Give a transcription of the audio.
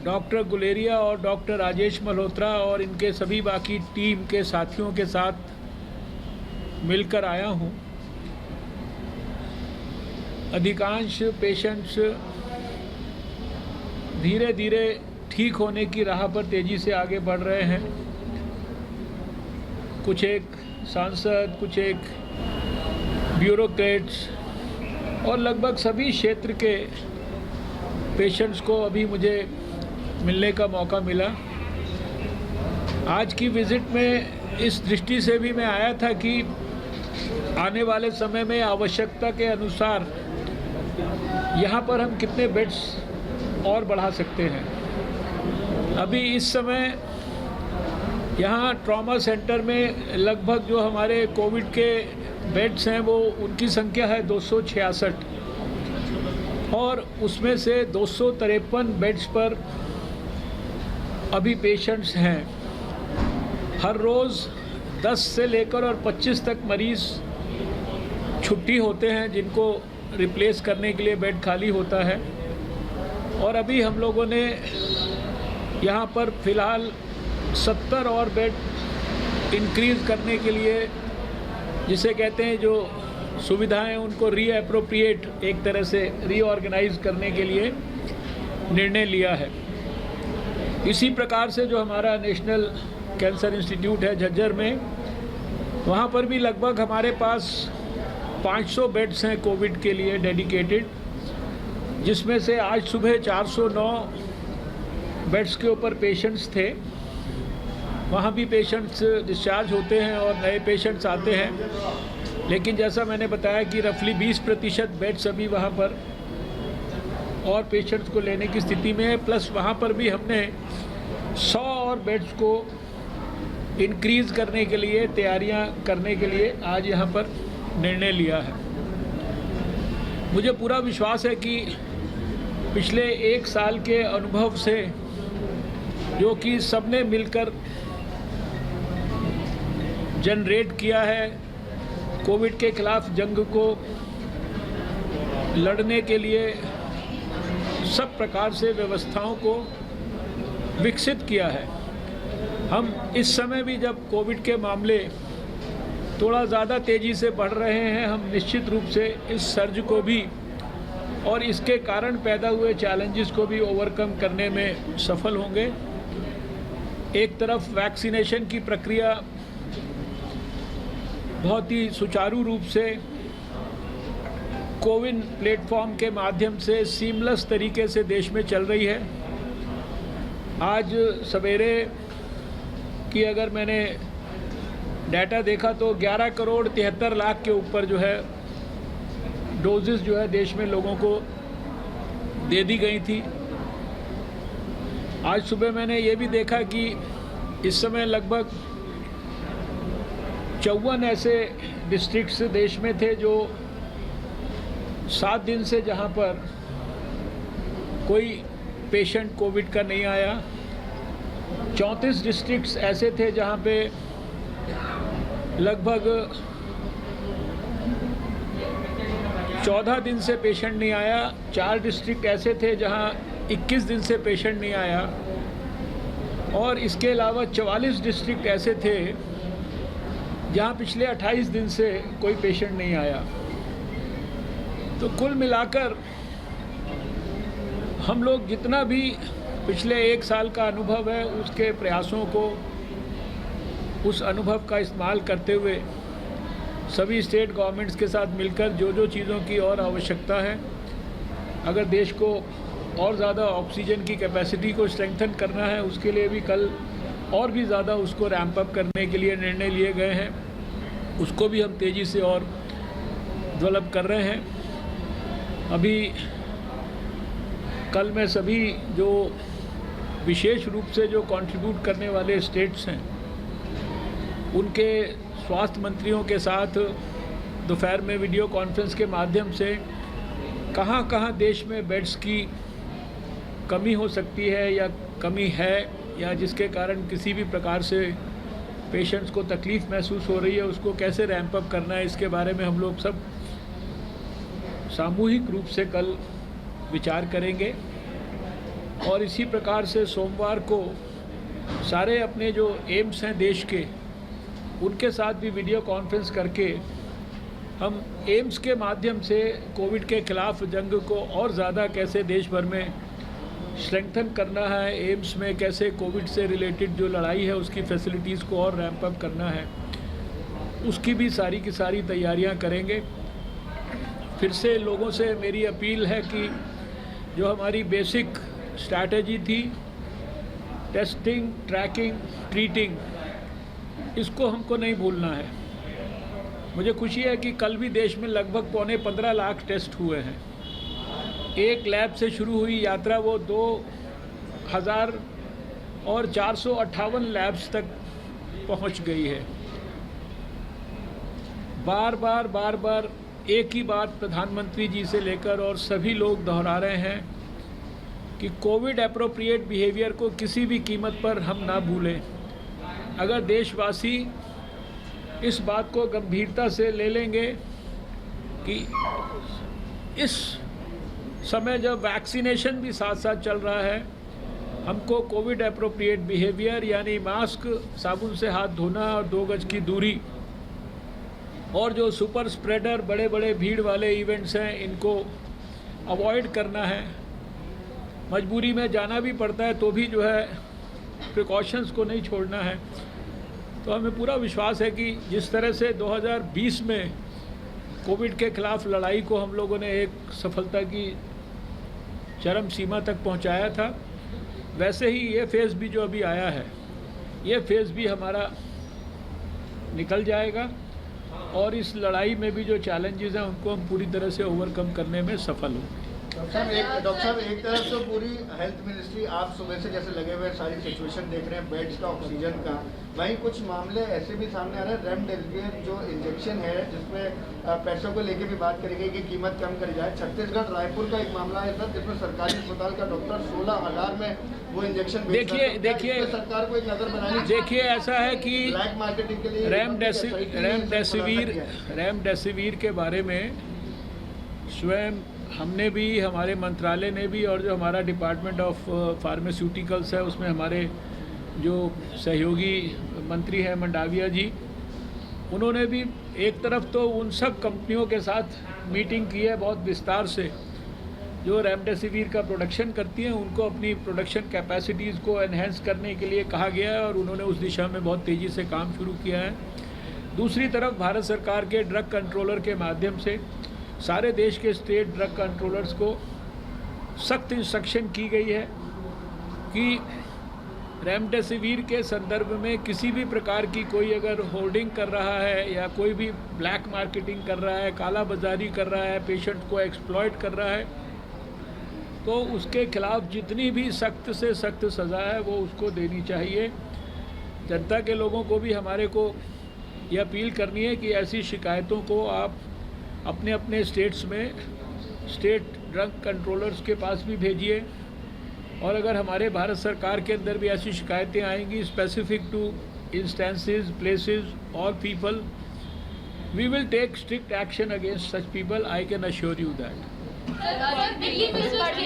Doctor Guleria और doctor Rajesh Malhotra और इनके सभी बाकी टीम के साथियों के साथ मिलकर आया हूं। अधिकांश पेशेंट्स धीरे धीरे ठीक होने की राह पर तेज़ी से आगे बढ़ रहे हैं। कुछ एक सांसद, कुछ एक ब्यूरोक्रेट्स और लगभग सभी क्षेत्र के पेशेंट्स को अभी मुझे मिलने का मौका मिला। आज की विज़िट में इस दृष्टि से भी मैं आया था कि आने वाले समय में आवश्यकता के अनुसार यहाँ पर हम कितने बेड्स और बढ़ा सकते हैं। अभी इस समय यहाँ ट्रॉमा सेंटर में लगभग जो हमारे कोविड के बेड्स हैं वो उनकी संख्या है 266 और उसमें से 253 बेड्स पर अभी पेशेंट्स हैं। हर रोज़ 10 से लेकर और 25 तक मरीज़ छुट्टी होते हैं जिनको रिप्लेस करने के लिए बेड खाली होता है। और अभी हम लोगों ने यहाँ पर फ़िलहाल 70 और बेड इंक्रीज़ करने के लिए, जिसे कहते हैं जो सुविधाएं उनको रीएप्रोप्रिएट, एक तरह से रीऑर्गेनाइज करने के लिए निर्णय लिया है। इसी प्रकार से जो हमारा नेशनल कैंसर इंस्टीट्यूट है झज्जर में, वहाँ पर भी लगभग हमारे पास 500 बेड्स हैं कोविड के लिए डेडिकेटेड, जिसमें से आज सुबह 409 बेड्स के ऊपर पेशेंट्स थे। वहाँ भी पेशेंट्स डिस्चार्ज होते हैं और नए पेशेंट्स आते हैं, लेकिन जैसा मैंने बताया कि रफली 20% बेड्स अभी वहाँ पर और पेशेंट्स को लेने की स्थिति में है। प्लस वहाँ पर भी हमने 100 और बेड्स को इंक्रीज़ करने के लिए तैयारियाँ करने के लिए आज यहाँ पर निर्णय लिया है। मुझे पूरा विश्वास है कि पिछले 1 साल के अनुभव से, जो कि सबने मिलकर जनरेट किया है, कोविड के खिलाफ जंग को लड़ने के लिए सब प्रकार से व्यवस्थाओं को विकसित किया है। हम इस समय भी जब कोविड के मामले थोड़ा ज़्यादा तेज़ी से बढ़ रहे हैं, हम निश्चित रूप से इस सर्ज को भी और इसके कारण पैदा हुए चैलेंजेस को भी ओवरकम करने में सफल होंगे। एक तरफ वैक्सीनेशन की प्रक्रिया बहुत ही सुचारू रूप से कोविन प्लेटफॉर्म के माध्यम से सीमलेस तरीके से देश में चल रही है। आज सवेरे की अगर मैंने डाटा देखा तो 11 करोड़ 73 लाख के ऊपर जो है डोजेस जो है देश में लोगों को दे दी गई थी। आज सुबह मैंने ये भी देखा कि इस समय लगभग 54 ऐसे डिस्ट्रिक्ट्स देश में थे जो 7 दिन से जहां पर कोई पेशेंट कोविड का नहीं आया। 34 डिस्ट्रिक्ट्स ऐसे थे जहां पे लगभग 14 दिन से पेशेंट नहीं आया। 4 डिस्ट्रिक्ट ऐसे थे जहां 21 दिन से पेशेंट नहीं आया और इसके अलावा 44 डिस्ट्रिक्ट ऐसे थे जहां पिछले 28 दिन से कोई पेशेंट नहीं आया। तो कुल मिलाकर हम लोग जितना भी पिछले 1 साल का अनुभव है उसके प्रयासों को, उस अनुभव का इस्तेमाल करते हुए सभी स्टेट गवर्नमेंट्स के साथ मिलकर जो जो चीज़ों की और आवश्यकता है, अगर देश को और ज़्यादा ऑक्सीजन की कैपेसिटी को स्ट्रेंथन करना है, उसके लिए भी कल और भी ज़्यादा उसको रैंप अप करने के लिए निर्णय लिए गए हैं। उसको भी हम तेज़ी से और डेवलप कर रहे हैं। अभी कल मैं सभी जो विशेष रूप से जो कंट्रीब्यूट करने वाले स्टेट्स हैं उनके स्वास्थ्य मंत्रियों के साथ दोपहर में वीडियो कॉन्फ्रेंस के माध्यम से कहाँ कहाँ देश में बेड्स की कमी हो सकती है या कमी है या जिसके कारण किसी भी प्रकार से पेशेंट्स को तकलीफ़ महसूस हो रही है, उसको कैसे रैंप अप करना है, इसके बारे में हम लोग सब सामूहिक रूप से कल विचार करेंगे। और इसी प्रकार से सोमवार को सारे अपने जो एम्स हैं देश के, उनके साथ भी वीडियो कॉन्फ्रेंस करके हम एम्स के माध्यम से कोविड के खिलाफ जंग को और ज़्यादा कैसे देश भर में स्ट्रेंथन करना है, एम्स में कैसे कोविड से रिलेटेड जो लड़ाई है उसकी फैसिलिटीज़ को और रैंप अप करना है, उसकी भी सारी की सारी तैयारियां करेंगे। फिर से लोगों से मेरी अपील है कि जो हमारी बेसिक स्ट्रैटेजी थी, टेस्टिंग, ट्रैकिंग, ट्रीटिंग, इसको हमको नहीं भूलना है। मुझे खुशी है कि कल भी देश में लगभग 15.25 लाख टेस्ट हुए हैं। एक लैब से शुरू हुई यात्रा वो 2000 और 458 लैब्स तक पहुंच गई है। बार बार एक ही बात प्रधानमंत्री जी से लेकर और सभी लोग दोहरा रहे हैं कि कोविड एप्रोप्रिएट बिहेवियर को किसी भी कीमत पर हम ना भूलें। अगर देशवासी इस बात को गंभीरता से ले लेंगे कि इस समय जब वैक्सीनेशन भी साथ साथ चल रहा है, हमको कोविड एप्रोप्रिएट बिहेवियर यानी मास्क, साबुन से हाथ धोना और 2 गज की दूरी, और जो सुपर स्प्रेडर बड़े बड़े भीड़ वाले इवेंट्स हैं इनको अवॉइड करना है। मजबूरी में जाना भी पड़ता है तो भी जो है प्रिकॉशंस को नहीं छोड़ना है। तो हमें पूरा विश्वास है कि जिस तरह से 2020 में कोविड के खिलाफ लड़ाई को हम लोगों ने एक सफलता की चरम सीमा तक पहुंचाया था, वैसे ही ये फेज़ भी जो अभी आया है, ये फेज़ भी हमारा निकल जाएगा और इस लड़ाई में भी जो चैलेंजेस हैं उनको हम पूरी तरह से ओवरकम करने में सफल होंगे। डॉक्टर साहब, एक तरफ तो पूरी हेल्थ मिनिस्ट्री आप सुबह से जैसे लगे हुए सारी सिचुएशन देख रहे हैं, बेड्स का, ऑक्सीजन का, वहीं कुछ मामले ऐसे भी सामने आ रहे हैं। रेमडेसिविर जो इंजेक्शन है जिसमें पैसों को लेके भी बात करी गई कि कीमत कम करी जाए। छत्तीसगढ़ रायपुर का एक मामला है सर जिसमें सरकारी अस्पताल का डॉक्टर 16,000 में वो इंजेक्शन देखिए सरकार को एक नजर बनानी। देखिए ऐसा है कि ब्लैक मार्केटिंग के लिए रेमडेसिविर के बारे में स्वयं हमने भी, हमारे मंत्रालय ने भी, और जो हमारा डिपार्टमेंट ऑफ फार्मास्यूटिकल्स है उसमें हमारे जो सहयोगी मंत्री हैं मंडाविया जी, उन्होंने भी एक तरफ तो उन सब कंपनियों के साथ मीटिंग की है बहुत विस्तार से जो रेमडेसिविर का प्रोडक्शन करती हैं, उनको अपनी प्रोडक्शन कैपेसिटीज़ को एनहेंस करने के लिए कहा गया है और उन्होंने उस दिशा में बहुत तेज़ी से काम शुरू किया है। दूसरी तरफ भारत सरकार के ड्रग कंट्रोलर के माध्यम से सारे देश के स्टेट ड्रग कंट्रोलर्स को सख्त इंस्ट्रक्शन की गई है कि रेमडेसिविर के संदर्भ में किसी भी प्रकार की कोई अगर होर्डिंग कर रहा है या कोई भी ब्लैक मार्केटिंग कर रहा है, काला बाजारी कर रहा है, पेशेंट को एक्सप्लॉइट कर रहा है, तो उसके खिलाफ जितनी भी सख्त से सख्त सज़ा है वो उसको देनी चाहिए। जनता के लोगों को भी हमारे को ये अपील करनी है कि ऐसी शिकायतों को आप अपने अपने स्टेट्स में स्टेट ड्रग कंट्रोलर्स के पास भी भेजिए, और अगर हमारे भारत सरकार के अंदर भी ऐसी शिकायतें आएंगी स्पेसिफिक टू इंस्टेंसेस, प्लेसेस और people, we will take strict action against such people, I can assure you that.